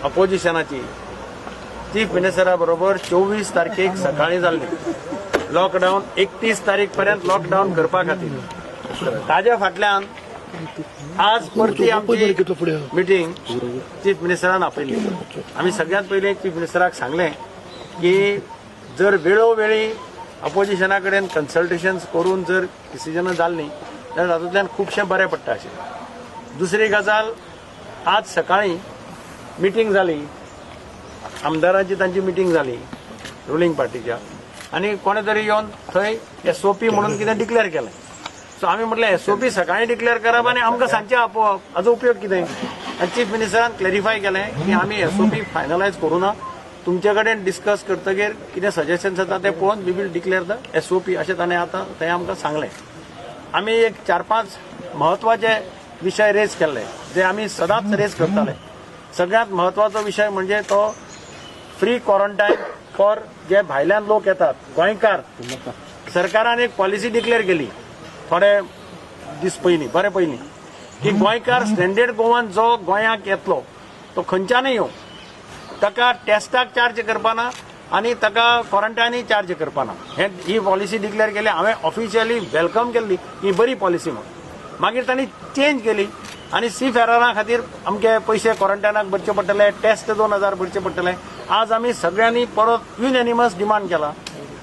अपोजिशनाची chief मिनिस्टरा बरोबर 24 तारखेक सकाळी जाल्ली लॉकडाऊन 31 तारीख पर्यंत लॉकडाऊन करपा खातीर ताज्या फाटल्यान आज परती आमची मिटींग चीफ मिनिस्टरान आपयली। आमी सगळ्यात पयलीं चीफ मिनिस्टराक सांगलें की जर वेळोवेळी अपोजिशना कडेन कन्सल्टेशन्स करून जर डिसिजनां जाल्लीं जाल्यार तातूंतल्यान खुबशें बरें पडटा अशें। दुसरी गजाल, आज सकाळी मिटींग जाली, आमदारांची तांची मिटींग जाली रुलींग पार्टीच्या, आनी कोणे तरी येवन थंय SOP म्हणून कितें डिक्लेअर केलें। सो आमी म्हटलें SOP सकाळी डिक्लेअर करप आनी आमकां सांजचे आपोवप हाचो उपयोग कितें। आनी चीफ मिनिस्टरान क्लॅरिफाय केलें की आमी SOP फायनलायज करूना, तुमचे कडेन डिस्कस करतकीर कितें सजेशन्स येता ते पळोवन we will declare the SOP अशें ताणें आतां थंय आमकां सांगलें। आमी एक 4-5 म्हत्वाचे विषय रेज केल्ले जे आमी सदांच रेज करताले। सगळ्यात महत्वाचो विषय म्हणजे तो फ्री क्वारंटायन फॉर जे भायल्यान लोक येतात गोंयकार। सरकारान एक पॉलिसी डिक्लेअर केली थोडे दीस पयलीं, बरे पयलीं, की गोंयकार स्टँडर्ड गोवन जो गोंयाक येतलो तो खंयच्यानय येवं, ताका टेस्टाक चार्ज करपाना आनी ताका क्वारंटायनय चार्ज करपाना। ही पॉलिसी डिक्लेअर केली। हांवें ऑफिशियली वेलकम केल्ली ही बरी पॉलिसी म्हणून। मागीर तांणी चेंज केली आनी सी फेरारा खातीर आमचे पयशे क्वारंटायनाक भरचे पडटले, टेस्ट 2000 भरचे पडटले। आज आमी सगळ्यांनी परत युनिनिमस डिमांड केला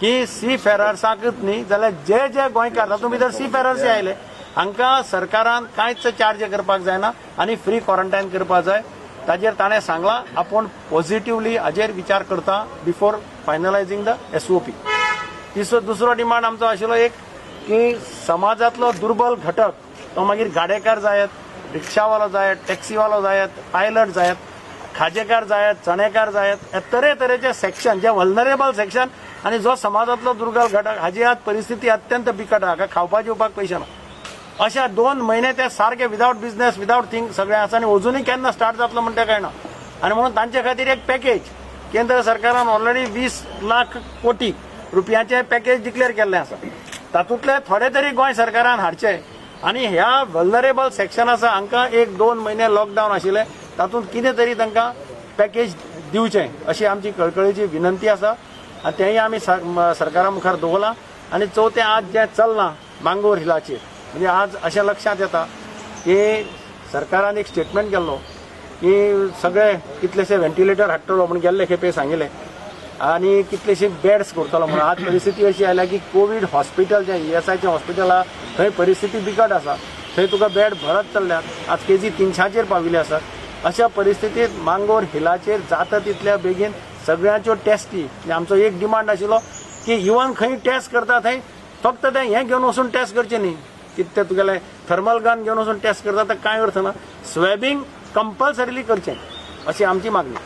की सी फेरार्साकच न्ही जाल्यार जे जे गोंयकार तातूंत भितर सी फेरार्स आयले हांकां सरकारान कांयच चार्ज करपाक जायना आनी फ्री क्वारंटायन करपाक जाय। ताजेर ताणें सांगलां आपूण पॉझिटिव्हली हाजेर विचार करता बिफोर फायनलायझींग द SOP। दुसरो डिमांड आमचो आशिल्लो एक की समाजांतलो दुर्बल घटक तो मागीर गाडेकार जायत, रिक्षावालो जायत, टॅक्सीवालो जायत, पायलट जायत, खाजेकार जायत, चणेकार जायत, तरेतरेचे सेक्शन जे वल्नरेबल सेक्शन आनी जो समाजांतलो दुर्बल घटक हाजी आज परिस्थिती अत्यंत बिकट आहा, खावपाक जेवपाक पयशे ना। अशा 2 महिने ते सारखे विदाउट बिझनेस विदाउट थिंग सगळें आसा आनी अजुनूय केन्ना स्टार्ट जातलो म्हणटा कळना। आनी म्हणून तांचे खातीर एक पॅकेज केंद्र सरकारान ऑलरेडी 20 लाख कोटी रुपयांचे पॅकेज डिक्लेअर केल्लें आसा। तातूंतले थोडे तरी गोंय सरकारान हाडचे आनी ह्या वल्नरेबल सेक्शन आसा हांकां 1-2 महिने लॉकडावन आशिल्ले तातूंत कितें तरी तांकां पॅकेज दिवचें अशी आमची कळकळीची विनंती आसा आनी तेंय आमी सरकारा मुखार दवरलां। आनी चवथें आज जें चल्लां मांगोर हिलाचेर, म्हणजे आज अशें लक्षांत येता की सरकारान एक स्टेटमेंट केल्लो की सगळे कितलेशे व्हेंटिलेटर हाडटलो म्हूण गेल्ले खेपे सांगिल्लें आनी कितलेशे बेड्स करतलो म्हणून। आज परिस्थिती अशी आयल्या की कोवीड हॉस्पिटल जें ESIचें हॉस्पिटल आहा थंय परिस्थिती बिकट आसा, थंय तुका बेड भरत चल्ल्यात, आज KG 300चेर पाविल्ले आसात। अशा परिस्थितीत मांगोर हिलाचेर जाता तितल्या बेगीन सगळ्यांच्यो टेस्टी, आमचो एक डिमांड आशिल्लो की इवन खंय टेस्ट करता थंय फक्त तें हें घेवन वचून टेस्ट करचें न्ही, कितें तें तुगेलें थर्मल गन घेवन वचून टेस्ट करता तर कांय अर्थ ना, स्वॅबिंग कंपल्सरिली करचें अशी आमची मागणी।